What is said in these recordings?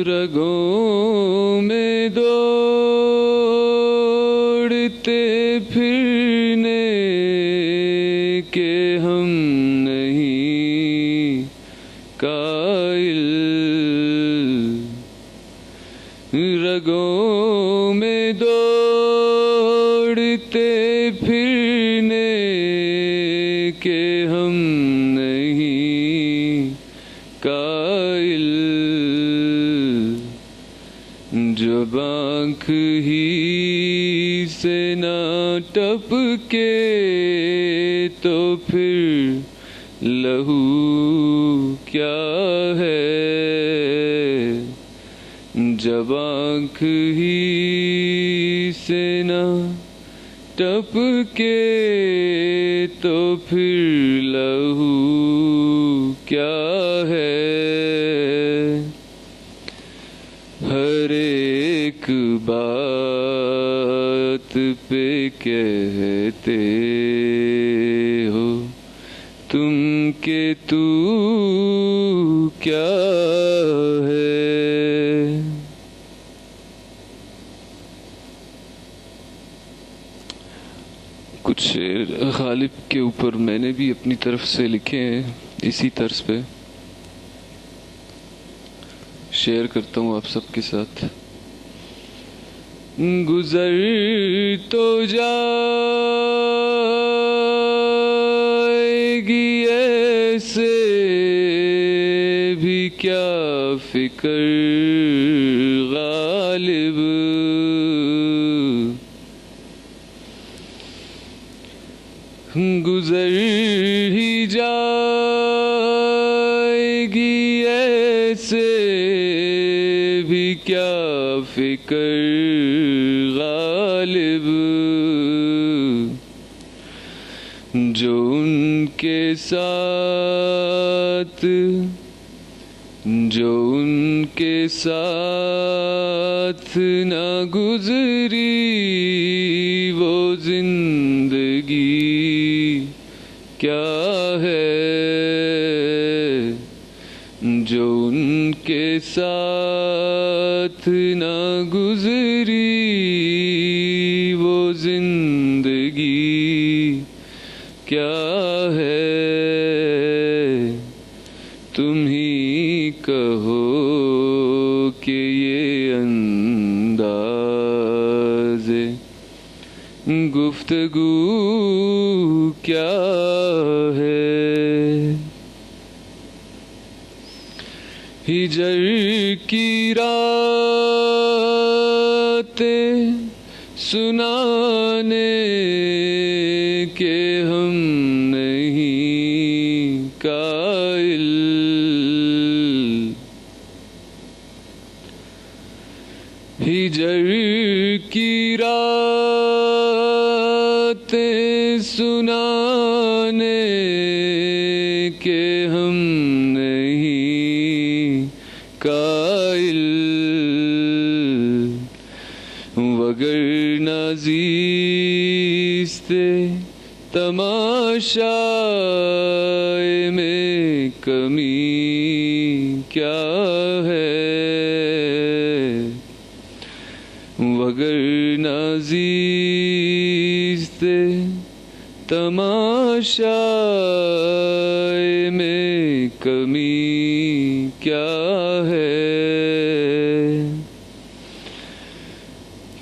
رگوں میں دوڑتے پھرنے کے ہم نہیں قائل، رگوں میں دوڑتے پھرنے کے ہم نہیں قائل، جب آنکھ ہی سے نہ ٹپکے تو پھر لہو کیا ہے، جب آنکھ ہی سے نہ ٹپکے تو پھر لہو کیا ہے، ہر ایک بات پہ کہتے ہو تم کہ تو کیا ہے۔ کچھ شعر غالب کے اوپر میں نے بھی اپنی طرف سے لکھے ہیں، اسی طرز پہ شیئر کرتا ہوں آپ سب کے ساتھ۔ گزر تو جائے گی ایسے بھی کیا فکر غالب، گزر ہی جائے گی ایسے بھی کیا فکر غالب، جو ان کے ساتھ نہ گزری وہ زندگی کیا ہے، جو ان کے ساتھ نہ گزری وہ زندگی کیا ہے، تم ہی کہو کہ یہ انداز گفتگو کیا ہے، ہجر کی راتیں سنانے کے ہم نہیں قائل، ہجر کی راتیں سنانے کے ہم نہیں قائل، وگرنہ زیستے تماشائے میں کمی کیا ہے، وگرنہ زیستے تماشائے میں کمی کیا ہے،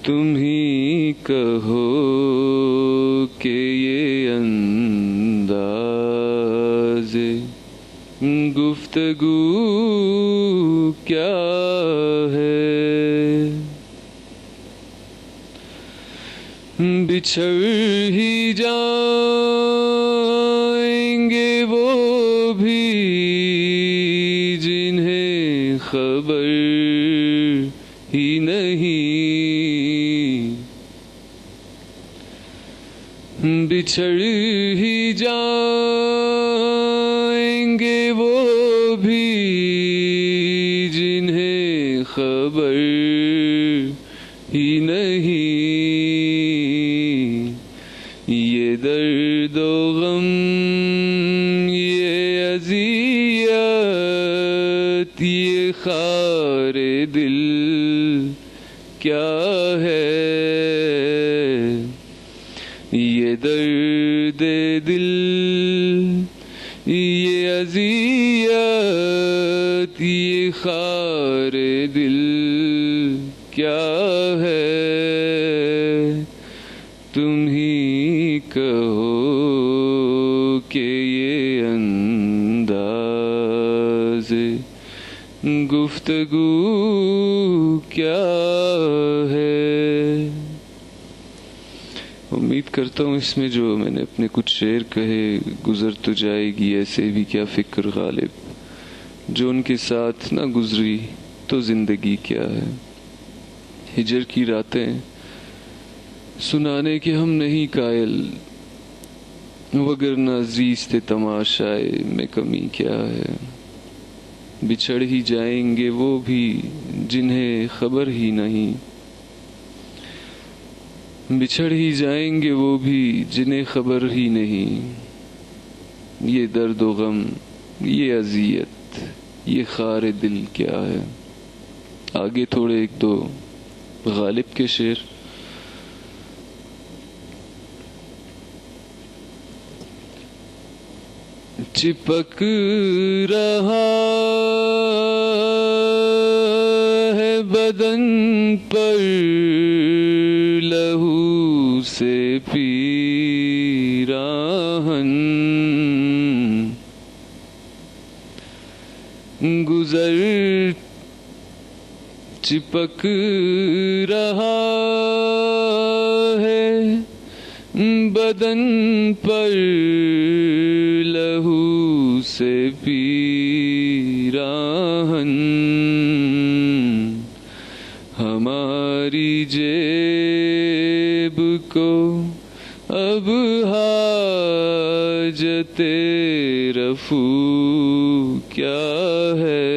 تم ہی کہو کہ یہ انداز گفتگو کیا ہے، بچھڑ ہی جائیں گے وہ بھی جنہیں خبر ہی نہیں، بچھڑ ہی جائیں گے وہ بھی جنہیں خبر ہی نہیں، یہ درد و غم یہ اذیت یہ خار دل کیا ہے، یہ درد دل، یہ اذیت، یہ خار دل کیا ہے، تم ہی کہو کہ یہ انداز گفتگو کیا ہے۔ امید کرتا ہوں اس میں جو میں نے اپنے کچھ شعر کہے، گزر تو جائے گی ایسے بھی کیا فکر غالب، جو ان کے ساتھ نہ گزری تو زندگی کیا ہے۔ ہجر کی راتیں سنانے کے ہم نہیں قائل، وگرنہ عزیز تھے تماشائے میں کمی کیا ہے۔ بچھڑ ہی جائیں گے وہ بھی جنہیں خبر ہی نہیں، بچھڑ ہی جائیں گے وہ بھی جنہیں خبر ہی نہیں، یہ درد و غم، یہ اذیت، یہ خار دل کیا ہے۔ آگے تھوڑے ایک دو غالب کے شعر۔ چپک رہا ہے بدن پر لہو سے پیراہن، گزر چپک رہا ہے بدن پر لہو سے پیراہن، ہماری جیب کو اب حاجت رفو کیا ہے،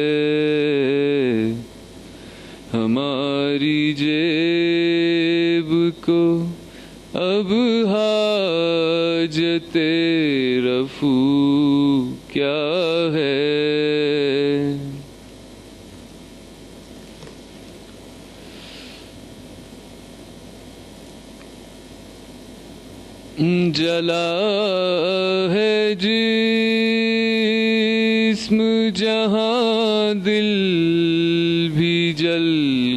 ہماری جیب کو اب حاجت رفو کیا ہے۔ جلا ہے جسم جہاں دل بھی جل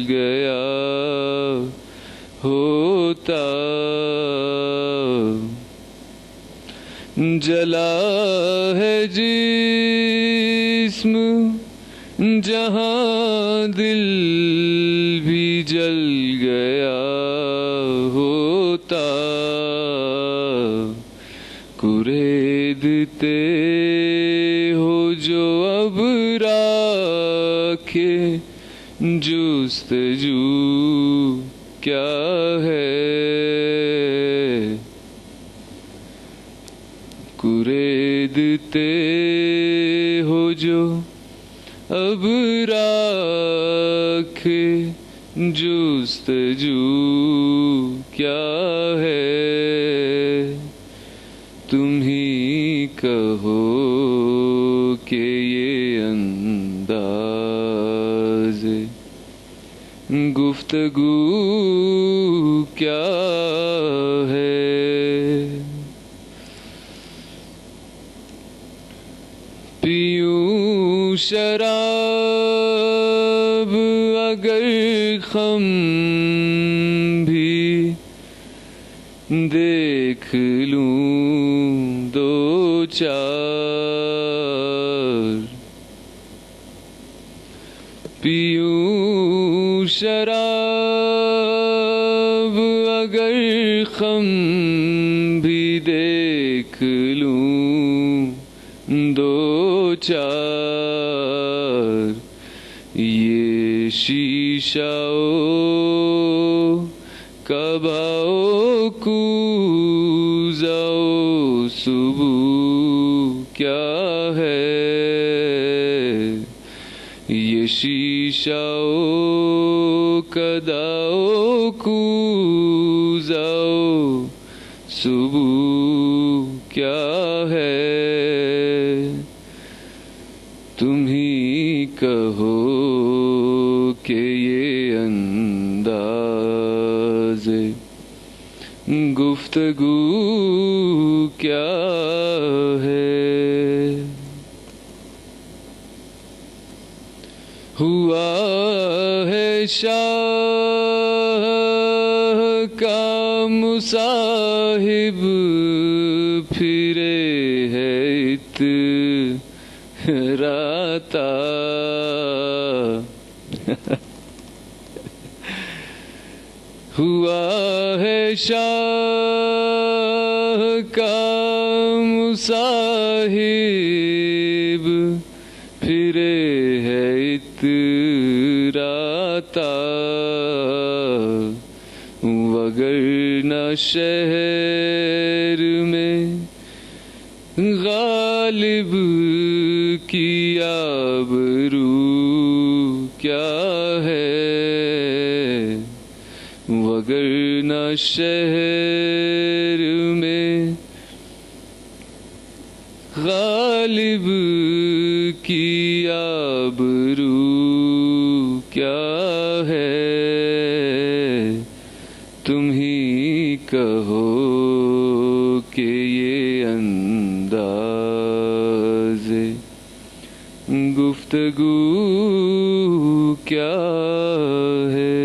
گیا ہوتا، جلا ہے جسم جہاں دل بھی جل گیا ہوتا، کریدتے ہو جو اب راکھے جستجو کیا ہے، کریدتے ہو جو اب راکھے جستجو کیا ہے، تم ہی کہو کہ یہ انداز گفتگو کیا ہے۔ پیوں شراب اگر خم بھی دیکھ لوں دو چار، پیوں شراب اگر خم بھی دیکھ لوں دو چار، یہ شیشہ کباؤ کوزاؤ صبح کیا ہے، یہ شیشہ کداؤ کوزاؤ صبح کیا ہے، تم ہی کہو کہ یہ انداز گفتگو کیا ہے؟ ہوا ہے شاہ کا مصاحب پھرے ہے اتراتا ہوا ہے شاہ کا مصاحب پھرے ہے اتراتا وگرنہ شہر میں غالب کی آبرو کیا ہے؟ وگرنہ شہر میں غالب کی آبرو کیا ہے؟ تم ہی کہو کہ یہ انداز گفتگو کیا ہے؟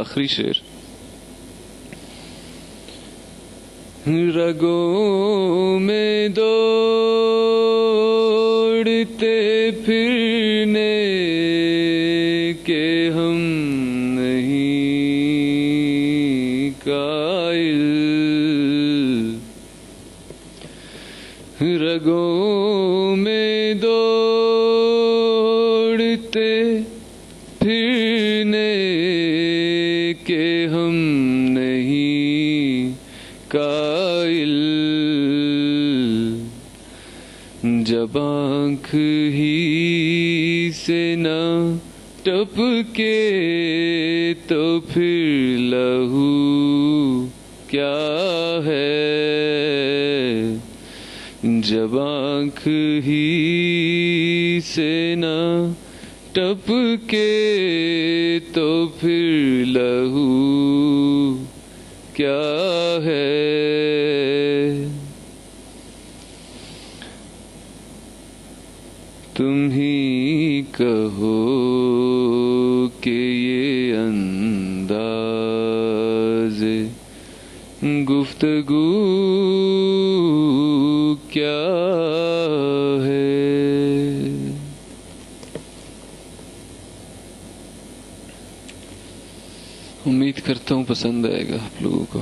آخری شعر. رگوں میں دوڑتے پھرنے کے ہم نہیں قائل رگوں میں دوڑتے پھرنے کے ہم نہیں قائل جب آنکھ ہی سے نہ ٹپکے تو پھر لہو کیا ہے؟ جب آنکھ ہی سے نہ ٹپکے تو پھر لہو کیا ہے؟ تم ہی کہو کہ یہ انداز گفتگو کیا ہے؟ امید کرتا ہوں پسند آئے گا آپ لوگوں کو.